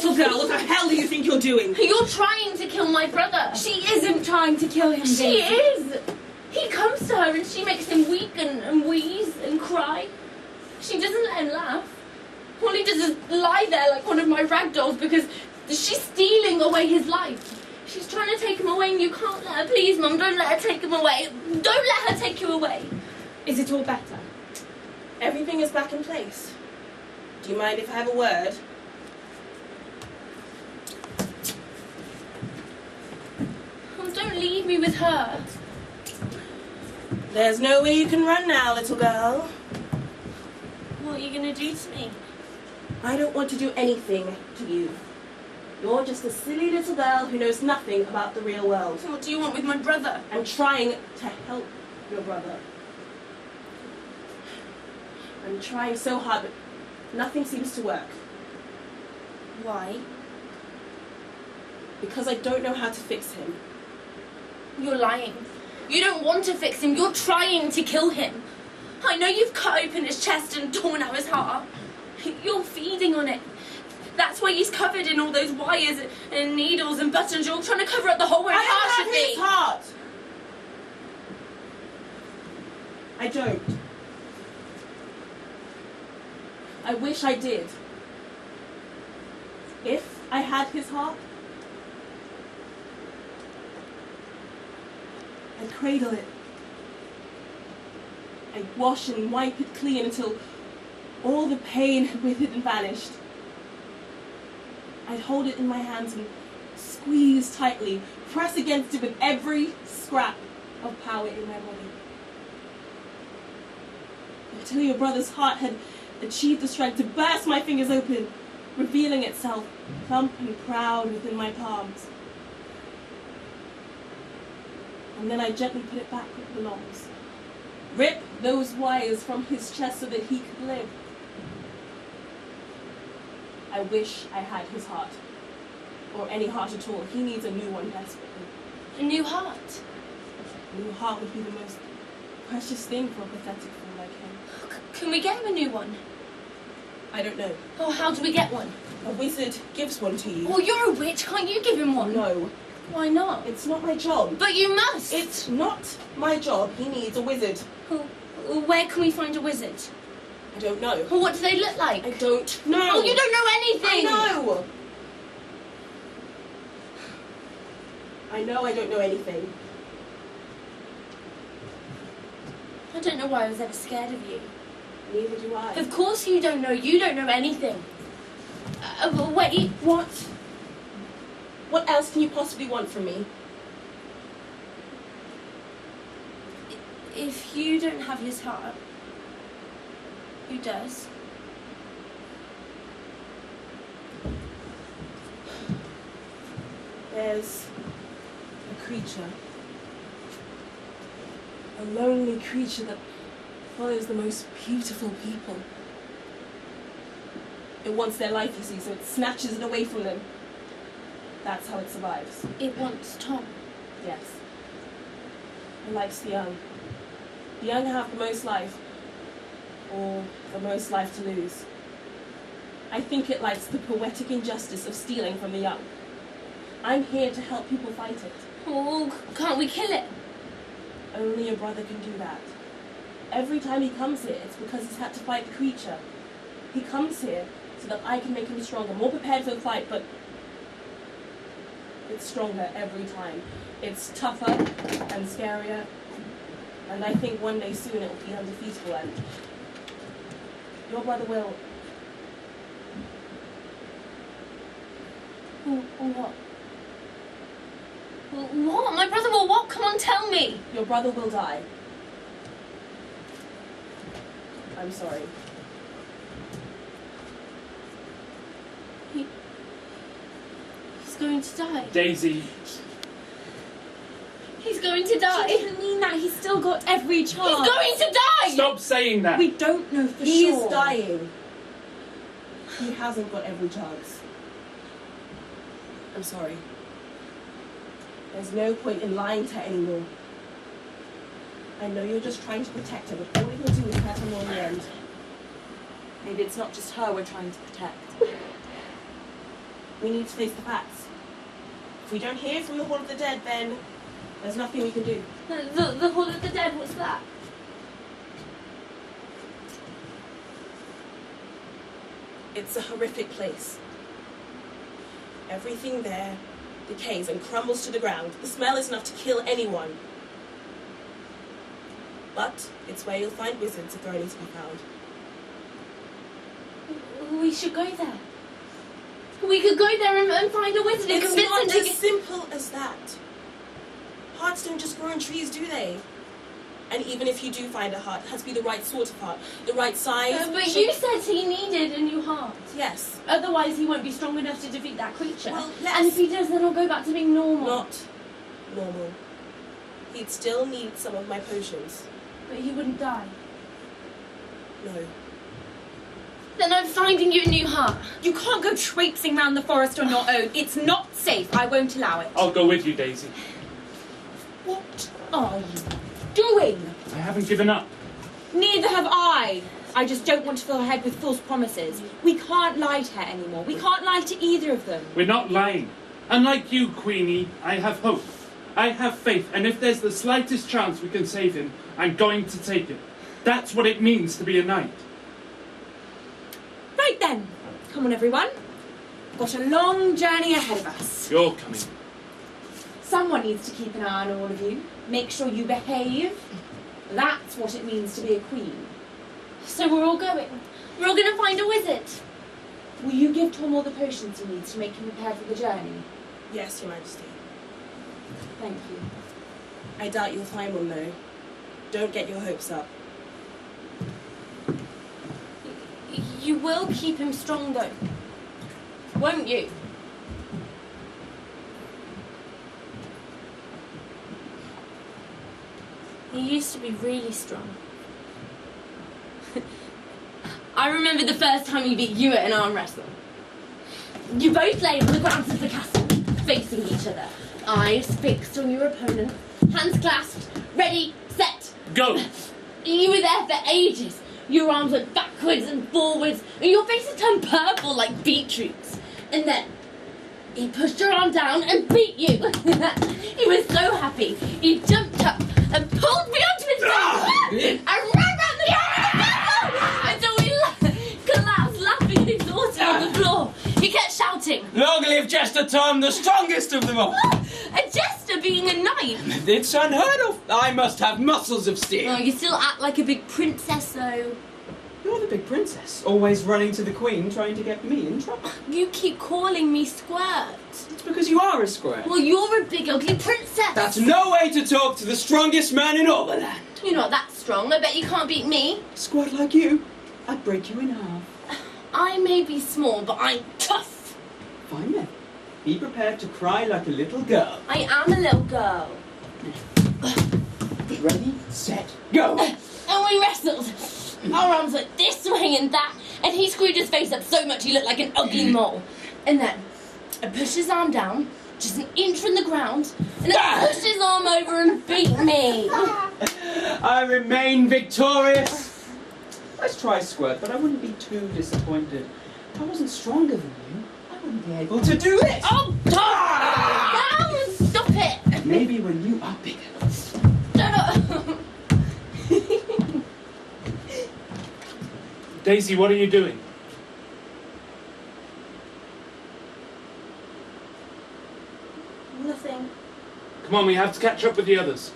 little girl, what the hell do you think you're doing? You're trying to kill my brother. She isn't trying to kill him, She Daisy. is. He comes to her and she makes him weak and wheeze and cry. She doesn't let him laugh. All he does is lie there like one of my rag dolls because she's stealing away his life. She's trying to take him away and you can't let her. Please, Mum, don't let her take him away. Don't let her take you away. Is it all better? Everything is back in place. Do you mind if I have a word? Oh, don't leave me with her. There's no way you can run now, little girl. What are you going to do to me? I don't want to do anything to you. You're just a silly little girl who knows nothing about the real world. What do you want with my brother? I'm trying to help your brother. I'm trying so hard, but nothing seems to work. Why? Because I don't know how to fix him. You're lying. You don't want to fix him. You're trying to kill him. I know you've cut open his chest and torn out his heart. You're feeding on it. That's why he's covered in all those wires and needles and buttons. You're trying to cover up the hole where his heart should be. His heart. I don't. I wish I did. If I had his heart, I'd cradle it. I'd wash and wipe it clean until all the pain had withered and vanished. I'd hold it in my hands and squeeze tightly, press against it with every scrap of power in my body. Until your brother's heart had achieved the strength to burst my fingers open, revealing itself plump and proud within my palms. And then I gently put it back where it belongs. Rip those wires from his chest so that he could live. I wish I had his heart. Or any heart at all. He needs a new one desperately. A new heart? A new heart would be the most precious thing for a pathetic fool like him. Can we get him a new one? I don't know. Oh, how do we get one? A wizard gives one to you. Oh, you're a witch. Can't you give him one? No. Why not? It's not my job. But you must. It's not my job. He needs a wizard. Oh, where can we find a wizard? I don't know. Oh, what do they look like? I don't know. Oh, you don't know anything. I know I don't know anything. I don't know why I was ever scared of you. Neither do I. Of course you don't know. You don't know anything. Wait. What? What else can you possibly want from me? If you don't have his heart, who does? There's a creature. A lonely creature that follows the most beautiful people. It wants their life, you see, so it snatches it away from them. That's how it survives. It wants Tom. Yes. It likes the young. The young have the most life, or the most life to lose. I think it likes the poetic injustice of stealing from the young. I'm here to help people fight it. Oh, can't we kill it? Only your brother can do that. Every time he comes here, it's because he's had to fight the creature. He comes here so that I can make him stronger, more prepared for the fight, but it's stronger every time. It's tougher and scarier, and I think one day soon it will be undefeatable, and your brother will. What? What? My brother will what? Come on, tell me. Your brother will die. I'm sorry. He's going to die. Daisy. He's going to die. She didn't mean that. He's still got every chance. He's going to die! Stop saying that. We don't know for He's sure. dying. He hasn't got every chance. I'm sorry. There's no point in lying to her anymore. I know you're just trying to protect her, but all you'll do is hurt her more in the end. Maybe it's not just her we're trying to protect. We need to face the facts. If we don't hear from the Hall of the Dead, then there's nothing we can do. The Hall of the Dead, what's that? It's a horrific place. Everything there decays and crumbles to the ground. The smell is enough to kill anyone. But it's where you'll find wizards if they're only to be found. We should go there. We could go there and find a wizard and It's convince not him to as get... simple as that. Hearts don't just grow on trees, do they? And even if you do find a heart, it has to be the right sort of heart, the right size. But you said he needed a new heart. Yes. Otherwise he won't be strong enough to defeat that creature. Well, and if he does, then I'll go back to being normal. Not normal. He'd still need some of my potions. But he wouldn't die. No. Then I'm finding you a new heart. You can't go traipsing round the forest on your own. It's not safe. I won't allow it. I'll go with you, Daisy. What are you doing? I haven't given up. Neither have I. I just don't want to fill her head with false promises. We can't lie to her anymore. We can't lie to either of them. We're not lying. Unlike you, Queenie, I have hope. I have faith, and if there's the slightest chance we can save him, I'm going to take it. That's what it means to be a knight. Right then. Come on, everyone. Got a long journey ahead of us. You're coming. Someone needs to keep an eye on all of you. Make sure you behave. That's what it means to be a queen. So we're all going. We're all going to find a wizard. Will you give Tom all the potions he needs to make him prepared for the journey? Yes, Your Majesty. Thank you. I doubt you'll find one, though. Don't get your hopes up. You will keep him strong, though. Won't you? He used to be really strong. I remember the first time he beat you at an arm wrestle. You both lay on the grounds of the castle, facing each other. Eyes fixed on your opponent, hands clasped, ready, set. Go! You were there for ages. Your arms went backwards and forwards, and your face had turned purple like beetroots. And then he pushed your arm down and beat you. He was so happy. He jumped up and pulled me onto his back and ran round the castle until we collapsed, laughing and exhausted on the floor. He kept shouting, "Long live Jester Tom, the strongest of them all!" a jester being a knight. It's unheard of. I must have muscles of steel. Oh, you still act like a big princess, though. You're the big princess, always running to the queen, trying to get me in trouble. You keep calling me Squirt. It's because you are a square. Well, you're a big ugly princess. That's no way to talk to the strongest man in all the land. You're not that strong. I bet you can't beat me. Squad like you, I'd break you in half. I may be small, but I'm tough. Fine then. Be prepared to cry like a little girl. I am a little girl. Ready, set, go! And we wrestled. Our arms went this way and that, and he screwed his face up so much he looked like an ugly mole. And then I pushed his arm down, just an inch from the ground, and then pushed his arm over and beat me. I remain victorious. Let's try Squirt, but I wouldn't be too disappointed. If I wasn't stronger than you, I wouldn't be able to do it. Oh, down! Stop it! Maybe when you are bigger. Shut up! Daisy, what are you doing? Nothing. Come on, we have to catch up with the others.